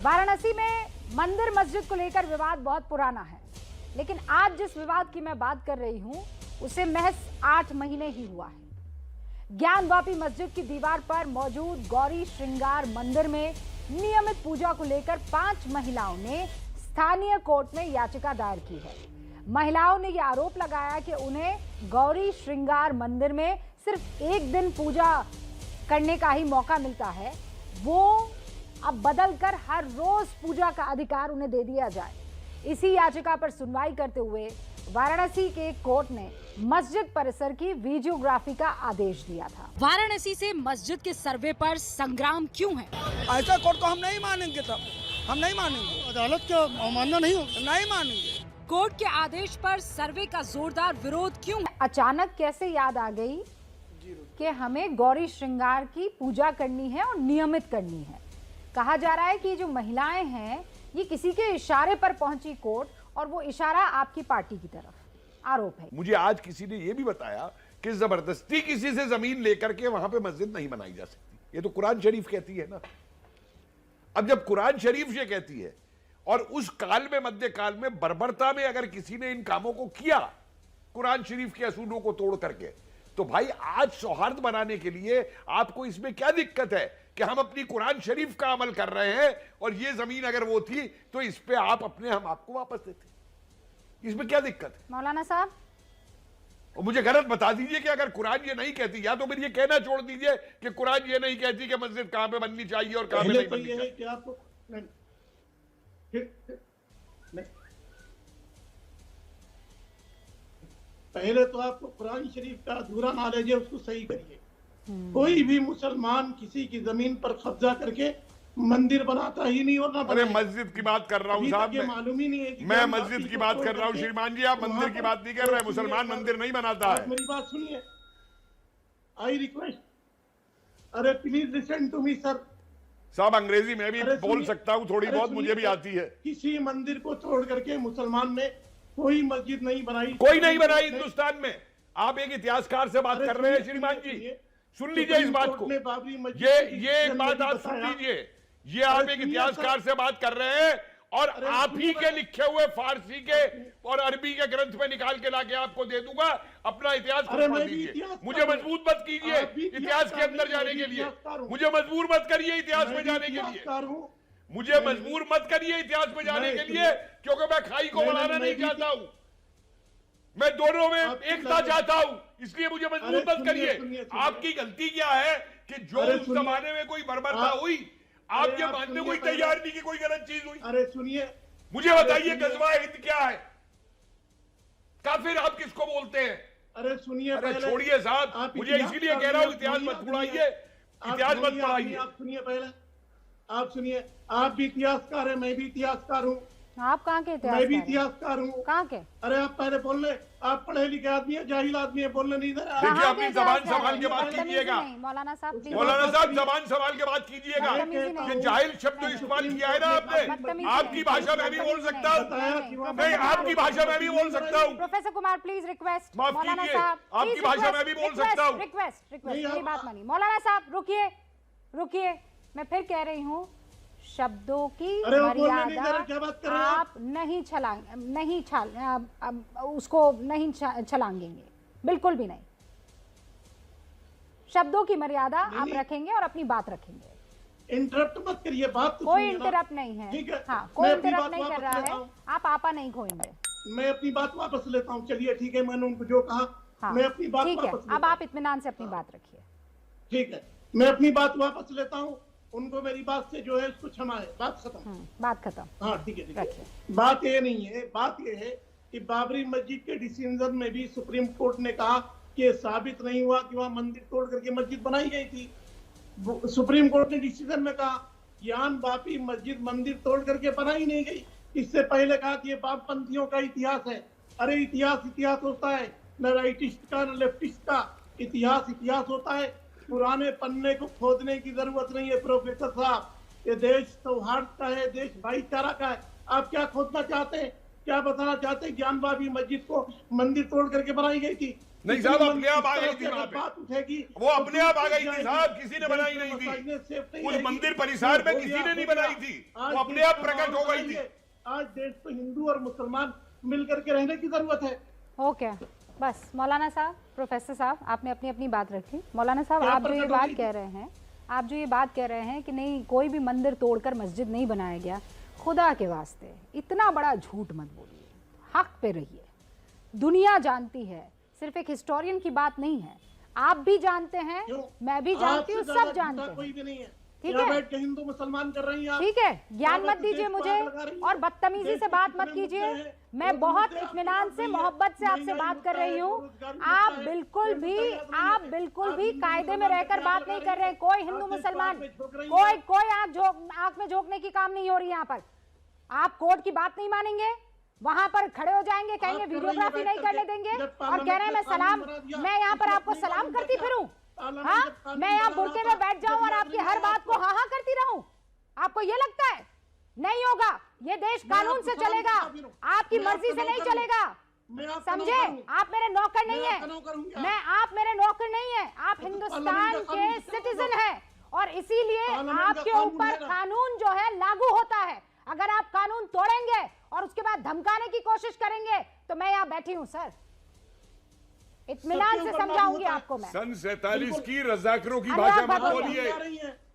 वाराणसी में मंदिर मस्जिद को लेकर विवाद बहुत पुराना है, लेकिन आज जिस विवाद की मैं बात कर रही हूं उसे महज 8 महीने ही हुआ है। ज्ञानवापी मस्जिद की दीवार पर मौजूद गौरी श्रृंगार मंदिर में नियमित पूजा को लेकर 5 महिलाओं ने स्थानीय कोर्ट में याचिका दायर की है। महिलाओं ने यह आरोप लगाया कि उन्हें गौरी श्रृंगार मंदिर में सिर्फ एक दिन पूजा करने का ही मौका मिलता है, वो अब बदलकर हर रोज पूजा का अधिकार उन्हें दे दिया जाए। इसी याचिका पर सुनवाई करते हुए वाराणसी के कोर्ट ने मस्जिद परिसर की वीडियोग्राफी का आदेश दिया था। वाराणसी से मस्जिद के सर्वे पर संग्राम क्यों है? ऐसा कोर्ट को हम नहीं मानेंगे, तब हम नहीं मानेंगे। अदालत का अवमानना नहीं होगा, नहीं मानेंगे। कोर्ट के आदेश पर सर्वे का जोरदार विरोध क्यों है? अचानक कैसे याद आ गई कि हमें गौरी श्रृंगार की पूजा करनी है और नियमित करनी है। कहा जा रहा है कि जो महिलाएं हैं ये किसी के इशारे पर पहुंची कोर्ट, और वो इशारा आपकी पार्टी की तरफ आरोप है। मुझे आज किसी ने यह भी बताया कि जबरदस्ती किसी से जमीन लेकर के वहां पे मस्जिद नहीं बनाई जा सकती। ये तो कुरान शरीफ कहती है ना। अब जब कुरान शरीफ ये कहती है और उस काल में, मध्य काल में, बर्बरता में अगर किसी ने इन कामों को किया कुरान शरीफ के असूलों को तोड़ करके, तो भाई आज सौहार्द बनाने के लिए आपको इसमें क्या दिक्कत है कि हम अपनी कुरान शरीफ का अमल कर रहे हैं और ये जमीन अगर वो थी तो इस पे आप अपने हम आपको वापस देते। इसमें क्या दिक्कत है? मौलाना साहब, और मुझे गलत बता दीजिए कि अगर कुरान ये नहीं कहती, या तो फिर ये कहना छोड़ दीजिए कि कुरान ये नहीं कहती कि मस्जिद कहां पे बननी चाहिए और कहां पे नहीं बननी चाहिए। कि आपको पहले तो आपको कुरान शरीफ का अधूरा नॉलेज है, उसको सही करिए। कोई भी मुसलमान किसी की जमीन पर कब्जा करके मंदिर बनाता ही नहीं और ना अरे मस्जिद की बात कर रहा हूँ साहब, मालूम ही नहीं है कि मैं मस्जिद की बात कर रहा हूँ श्रीमान जी, आप मंदिर की बात नहीं कर रहे। मुसलमान मंदिर नहीं बनाता है। मेरी बात सुनिए, आई रिक्वेस्ट, अरे please listen to me sir. साहब अंग्रेजी में भी बोल सकता हूँ थोड़ी बहुत, मुझे भी आती है। किसी मंदिर को छोड़ करके मुसलमान ने कोई मस्जिद नहीं बनाई, कोई नहीं बनाई हिंदुस्तान में। आप एक इतिहासकार से बात कर रहे हैं श्रीमान जी, सुन लीजिए इस बात को। ये एक बात आप सुन लीजिए, ये आप एक इतिहासकार से बात कर रहे हैं और आप ही के लिखे हुए फारसी के और अरबी के ग्रंथ में निकाल के लाके आपको दे दूंगा। अपना इतिहास पढ़ लीजिए, मुझे मजबूर मत कीजिए इतिहास के अंदर जाने के लिए। मुझे मजबूर मत करिए इतिहास में जाने के लिए। मुझे मजबूर मत करिए इतिहास में जाने के लिए, क्योंकि मैं खाई को बढ़ाना नहीं चाहता हूं। मैं दोनों में एकता चाहता हूं, इसलिए मुझे मजबूर मत करिए। आपकी गलती क्या है कि जो उस जमाने में कोई बर्बरता हुई, आप ये मानने को तैयार नहीं कि कोई गलत चीज हुई। अरे सुनिए, मुझे बताइए गजवा हिंद क्या है? काफिर आप किसको बोलते हैं? अरे सुनिए, अरे छोड़िए साहब, मुझे इसीलिए कह रहा हूं इतिहास मत पढ़ाइए, इतिहास मत पढ़ाइए। आप सुनिए, पहले आप सुनिए। आप भी इतिहासकार है, मैं भी इतिहासकार हूँ। आप कहाँ के इतिहासकार? मैं भी इतिहासकार हूँ। कहाँ के? अरे आप पहले बोलने, आप पढ़े लिखे आदमी है, जाहिल आदमी है, बोलने नहीं दे रहे। देखिए अपनी जबान संभाल के बात कीजिएगा मौलाना साहब, जबान संभाल के बात कीजिएगा। ये जाहिल शब्द इस्तेमाल किया है ना आपने, आपकी भाषा में भी बोल सकता हूँ, नहीं आपकी भाषा में भी बोल सकता हूँ। Professor Kumar please request. माफ कीजिए, आपकी भाषा में भी बोल सकता हूँ। रिक्वेस्ट, मेरी बात मानिए। मौलाना साहब रुकिए, मैं फिर कह रही हूँ, शब्दों की मर्यादा आप उसको नहीं छलांगेंगे, बिल्कुल भी नहीं। शब्दों की मर्यादा आप रखेंगे और अपनी बात रखेंगे। इंटरप्ट मत करिए, बात तो कोई इंटरप्ट नहीं है। ठीक है, हाँ, कोई इंटरप्ट नहीं कर रहा है। आप आपा नहीं खोएंगे। मैं अपनी बात वापस लेता हूँ। चलिए ठीक है, मैंने उनको जो कहा, हाँ, मैं अपनी बात ठीक है। वापस अब आप इत्मीनान से अपनी बात रखिए। ठीक है, मैं अपनी बात वापस लेता हूँ। उनको मेरी बात से जो है उसको क्षमा है, बात खत्म। बात खत्म। हाँ ठीक है। बात ये नहीं है, बात ये है कि बाबरी मस्जिद के डिसीजन में भी सुप्रीम कोर्ट ने कहा कि ये साबित नहीं हुआ कि वहां मंदिर तोड़ करके मस्जिद बनाई गई थी। सुप्रीम कोर्ट ने डिसीजन में कहा ज्ञानवापी मस्जिद मंदिर तोड़ करके बनाई नहीं गई। इससे पहले कहा कि ये बापपंथियों का इतिहास है। अरे इतिहास होता है, न राइटिस्ट का न लेफ्टिस्ट का। इतिहास होता है। पुराने पन्ने को खोदने की जरूरत नहीं है प्रोफेसर साहब। ये देश सौहार्द का है, देश भाईचारा का है। आप क्या खोदना चाहते हैं? क्या बताना चाहते हैं? ज्ञानवापी मस्जिद को मंदिर तोड़ करके बनाई गई थी। नहीं साहब, अपने आप आ गई थी वहां पे, बात उठेगी वो अपने आप आ गई थी साहब, किसी ने बनाई नहीं थी। उस मंदिर परिसर में किसी ने नहीं बनाई थी, वो अपने आप प्रकट हो गई थी। आज देश में हिंदू और मुसलमान मिलकर के रहने की जरूरत है। ओके, बस मौलाना साहब, प्रोफेसर साहब, आपने अपनी अपनी बात रखी। मौलाना साहब, आप जो ये बात कह रहे हैं, आप जो ये बात कह रहे हैं कि नहीं कोई भी मंदिर तोड़कर मस्जिद नहीं बनाया गया, खुदा के वास्ते इतना बड़ा झूठ मत बोलिए, हक पे रहिए। दुनिया जानती है, सिर्फ एक हिस्टोरियन की बात नहीं है, आप भी जानते हैं, मैं भी जानती हूँ, सब जानते हैं। कोई भी नहीं है, ठीक है, बैठ के हिंदू मुसलमान कर रही हैं आप। ठीक है, ज्ञान मत दीजिए मुझे और बदतमीजी से बात मत कीजिए। मैं बहुत इत्मीनान से, मोहब्बत से आपसे बात कर रही हूँ। आप बिल्कुल भी कायदे में रहकर बात नहीं कर रहे हैं। कोई हिंदू मुसलमान, कोई आंख में झोंकने की काम नहीं हो रही यहाँ पर। आप कोर्ट की बात नहीं मानेंगे, वहां पर खड़े हो जाएंगे, कहेंगे वीडियोग्राफी नहीं करने देंगे और कह रहे हैं मैं यहाँ पर आपको सलाम करती फिरूं। हाँ, मैं यहाँ बुरके में बैठ जाऊं और आपकी हर बात को हाँ करती रहूं? आपको ये लगता है? नहीं होगा। ये देश कानून से चलेगा, आपकी मर्जी से नहीं चलेगा, समझे? आप मेरे नौकर नहीं है, आप मेरे नौकर नहीं है, आप हिंदुस्तान के सिटीजन हैं और इसीलिए आपके ऊपर कानून जो है लागू होता है। अगर आप कानून तोड़ेंगे और उसके बाद धमकाने की कोशिश करेंगे तो मैं यहाँ बैठी हूँ सर, इत्मीनान से समझाऊंगी आपको मैं। सन 47 की रजाकरों की भाषा मत बोलिए।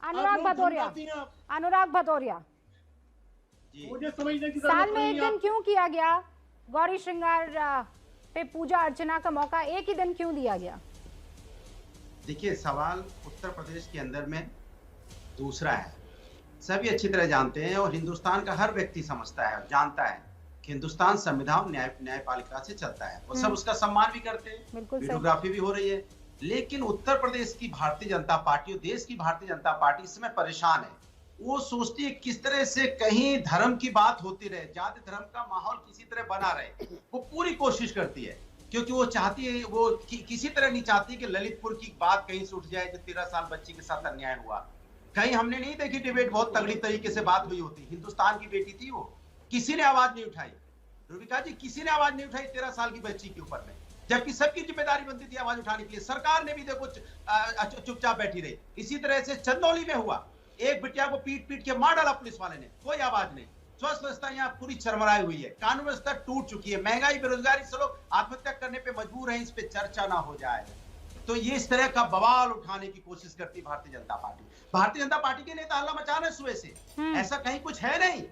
अनुराग भदौरिया, मुझे समझने की साल में एक दिन क्यों किया गया गौरी श्रृंगार पे पूजा अर्चना का मौका एक ही दिन क्यों दिया गया? देखिए, सवाल उत्तर प्रदेश के अंदर में दूसरा है, सभी अच्छी तरह जानते हैं और हिंदुस्तान का हर व्यक्ति समझता है, जानता है कि हिंदुस्तान संविधान न्यायपालिका से चलता है और सब उसका सम्मान भी करते हैं, वीडियोग्राफी भी हो रही है। लेकिन उत्तर प्रदेश की भारतीय जनता पार्टी और देश की भारतीय जनता पार्टी इस समय परेशान है। वो सोचती है किस तरह से कहीं धर्म की बात होती रहे, जाति धर्म का माहौल किसी तरह बना रहे, वो पूरी कोशिश करती है, क्योंकि वो चाहती है, वो किसी तरह नहीं चाहती कि ललितपुर की बात कहीं से उठ जाए जो 13 साल बच्ची के साथ अन्याय हुआ। कहीं हमने नहीं देखी डिबेट बहुत तगड़ी तरीके से बात हुई होती। हिंदुस्तान की बेटी थी वो, किसी ने आवाज नहीं उठाई। रूबिका जी, किसी ने आवाज नहीं उठाई 13 साल की बच्ची के ऊपर में, जबकि सबकी जिम्मेदारी बनती थी आवाज उठाने के लिए। सरकार ने भी देखो चुपचाप बैठी रही। इसी तरह से चंदौली में हुआ, एक बिटिया को पीट के मार डाला पुलिस वाले ने, कोई आवाज नहीं। स्वास्थ्य व्यवस्था यहाँ पूरी चरमराई हुई है, कानून व्यवस्था टूट चुकी है, महंगाई बेरोजगारी से लोग आत्महत्या करने पे मजबूर हैं। इस पे चर्चा ना हो जाए तो ये इस तरह का बवाल उठाने की कोशिश करती भारतीय जनता पार्टी। भारतीय जनता पार्टी के नेता हल्ला मचा रहे सुबह से, ऐसा कहीं कुछ है नहीं।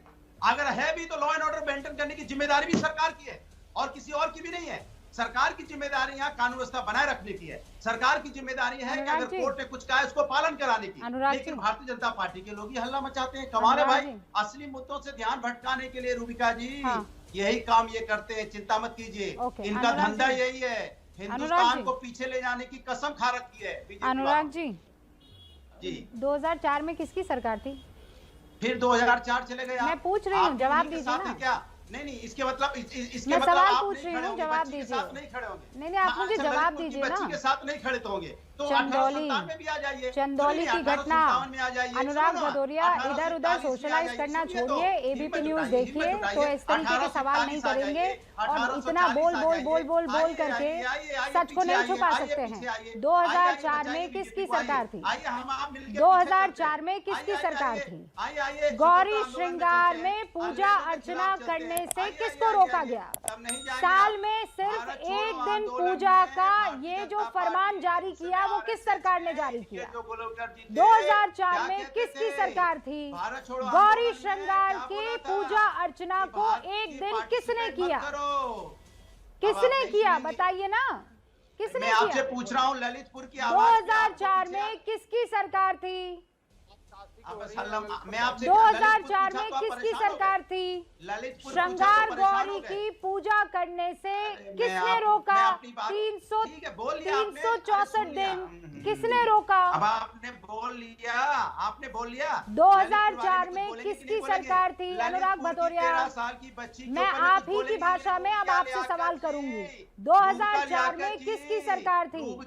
अगर है भी तो लॉ एंड ऑर्डर मेंटेन करने की जिम्मेदारी भी सरकार की है और किसी और की भी नहीं है। सरकार की जिम्मेदारी यहाँ कानून व्यवस्था बनाए रखने की है। सरकार की जिम्मेदारी है कि अगर कोर्ट ने कुछ कहा है उसको पालन कराने की। लेकिन भारतीय जनता पार्टी के लोग ये हल्ला मचाते हैं। कमाल है भाई, असली मुद्दों से ध्यान भटकाने के लिए रूबिका जी यही काम ये करते हैं, चिंता मत कीजिए। इनका धंधा यही है, हिंदुस्तान को पीछे ले जाने की कसम खा रखी है। अनुराग जी, 2004 में किसकी सरकार थी? फिर 2004 चले गए। मैं पूछ रही हूँ, जवाब दीजिए ना। क्या नहीं, इसके मतलब इसके मैं मतलब सवाल आप पूछ रही हूँ, जवाब दीजिए। नहीं खड़े होंगे। नहीं, आप मुझे जवाब दीजिए ना। बच्ची के साथ नहीं खड़े तो होंगे तो चंदौली की घटना, अनुराग भदौरिया इधर उधर सोशलाइज करना छोड़िए, एबीपी न्यूज देखिए तो इस तरीके के सवाल नहीं करेंगे और इतना बोल करके सच को नहीं छुपा सकते हैं। 2004 में किसकी सरकार थी? 2004 में किसकी सरकार थी? गौरी श्रृंगार में पूजा अर्चना करने से किसको रोका गया? साल में सिर्फ एक दिन पूजा का ये जो फरमान जारी किया वो किस सरकार ने जारी किया? 2004 में किसकी सरकार थी? गौरी श्रृंगार की पूजा अर्चना को एक दिन किसने किया? किसने किया बताइए ना, किसने किया? आपसे पूछ रहा हूँ, ललितपुर की 2004 में किसकी सरकार थी? मैं आपसे 2004 में किसकी सरकार थी? श्रृंगार गौरी की पूजा करने से किसने रोका? 364 दिन किसने रोका? अब आपने बोल लिया 2004 में किसकी सरकार थी? अनुराग भदौरिया, मैं आप ही की भाषा में अब आपसे सवाल करूंगी। 2004 में किसकी सरकार थी?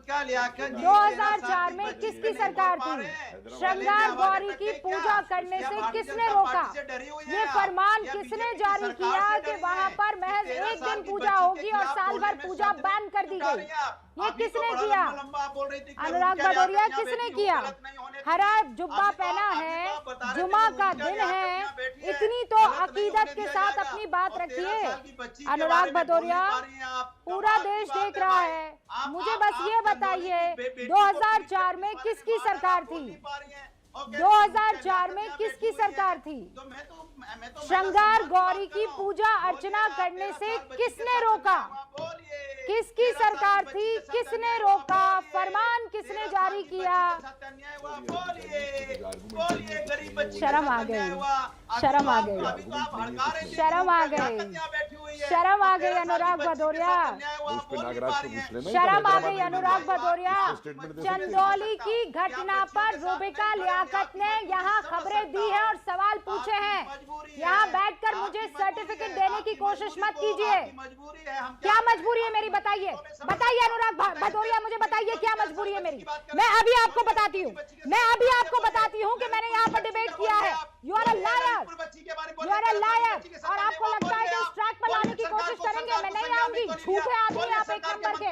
2004 में किसकी सरकार थी? श्रृंगार गौरी की की पूजा करने से किसने रोका? ये फरमान किसने जारी किया कि वहां पर महज एक दिन पूजा होगी और साल भर पूजा बैन कर दी गई? ये किसने किया? अनुराग भदौरिया, किसने किया? हरा जुब्बा पहना है, जुमा का दिन है, इतनी तो अकीदत के साथ अपनी बात रखिए। अनुराग भदौरिया, पूरा देश देख रहा है, मुझे बस ये बताइए 2004 में किसकी सरकार थी? 2004 में किसकी सरकार थी? श्रृंगार गौरी की पूजा अर्चना करने से किसने रोका? किसकी सरकार थी? किसने रोका? फरमान किसने जारी किया? शर्म आ गई, शर्म आ गई, शर्म आ गई, शर्म आ गई अनुराग भदौरिया, शर्म आ गई अनुराग भदौरिया। चंदौली की घटना पर रूबिका लियाकत ने यहाँ खबरें दी है और सवाल पूछे हैं। यहाँ बैठकर मुझे सर्टिफिकेट देने की कोशिश मत कीजिए। क्या मजबूरी है मेरी? बताइए, बताइए अनुराग भदौरिया, मुझे बताइए क्या मजबूरी है मेरी? मैं अभी आपको बताती हूँ, मैं अभी आपको बताती हूँ कि मैंने यहाँ पर डिबेट किया है। You are a liar, you are a liar. और आपको लगता है कि इस ट्रैक पर लाने की कोशिश करेंगे, मैं नहीं आऊंगी। झूठे आदमी आप एक नंबर के।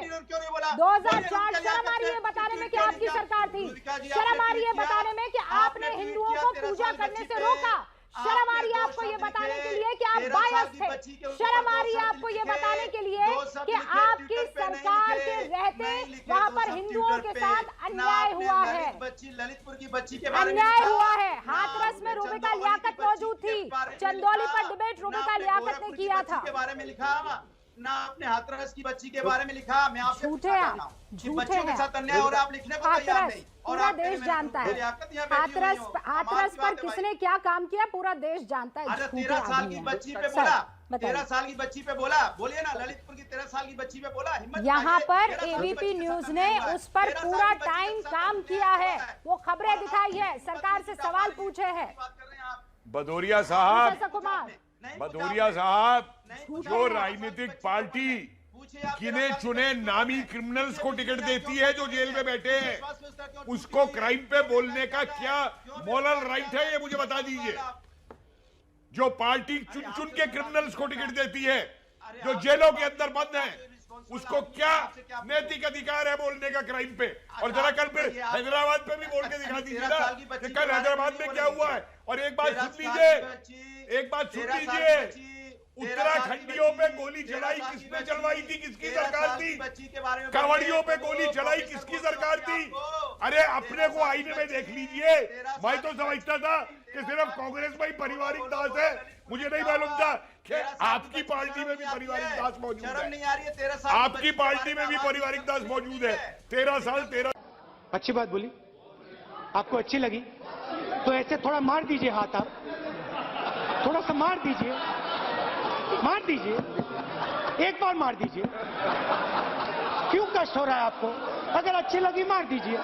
2004 शर्म आ रही है बताने में कि आपकी सरकार थी, शर्म आ रही है बताने में कि आपने हिंदुओं को पूजा करने से रोका, शर्म आ रही है आपको ये बताने के लिए कि आप बायस थे, शर्म आ रही है आपको ये बताने के लिए कि आपकी सरकार के रहते वहां पर हिंदुओं के साथ अन्याय हुआ है, ललितपुर की बच्ची के बारे में अन्याय हुआ है। हाथरस में रूबिका लियाकत मौजूद थी, चंदौली पर डिबेट रूबिका लियाकत ने किया था। के बारे में लिखा ना, आपने हाथरस की बच्ची के बारे में लिखा। मैं आपसे झूठे हैं, बच्चों के साथ अन्याय हो रहा है, आप लिखने को तैयार नहीं। पूरा देश जानता है हाथरस पर किसने क्या काम किया, पूरा देश जानता है। 13 साल की बच्ची पे बोला, 13 साल की बच्ची पे बोला, बोलिए ना, ललितपुर की 13 साल की बच्ची पे बोला। यहाँ पर एबीपी न्यूज ने उस पर पूरा टाइम काम किया है, वो खबरें दिखाई है, सरकार से सवाल पूछे हैं। भदौरिया साहब, भदौरिया साहब, जो राजनीतिक पार्टी गिने चुने नामी क्रिमिनल्स को टिकट देती है जो जेल में बैठे हैं, उसको क्राइम पे बोलने का क्या मॉरल राइट है, ये मुझे बता दीजिए। जो पार्टी चुन चुन के क्रिमिनल्स को टिकट देती है, जो जेलों के अंदर बंद है, उसको क्या नैतिक अधिकार है बोलने का क्राइम पे? और जरा कल फिर हैदराबाद पे भी बोल के दिखा दीजिए ना कि कल हैदराबाद में क्या हुआ है। और एक बात सुन लीजिए, एक बात सुन लीजिए, उत्तराखंडियों पे गोली चलाई किसने चलवाई थी? किसकी सरकार थी? कांवड़ियों पे गोली चलाई किसकी सरकार थी? अरे अपने को आईने में देख लीजिए। मैं तो समझता था कि सिर्फ कांग्रेस में ही पारिवारिक दास है, मुझे नहीं मालूम था कि आपकी पार्टी में भी पारिवारिक दास मौजूद है। आपकी पार्टी में भी पारिवारिक दास मौजूद है। 13 साल 13। अच्छी बात बोली, आपको अच्छी लगी तो ऐसे थोड़ा मार दीजिए हाथ, आप थोड़ा सा मार दीजिए, मार दीजिए, एक बार मार दीजिए। क्यों कष्ट हो रहा है आपको? अगर अच्छी लगी मार दीजिए।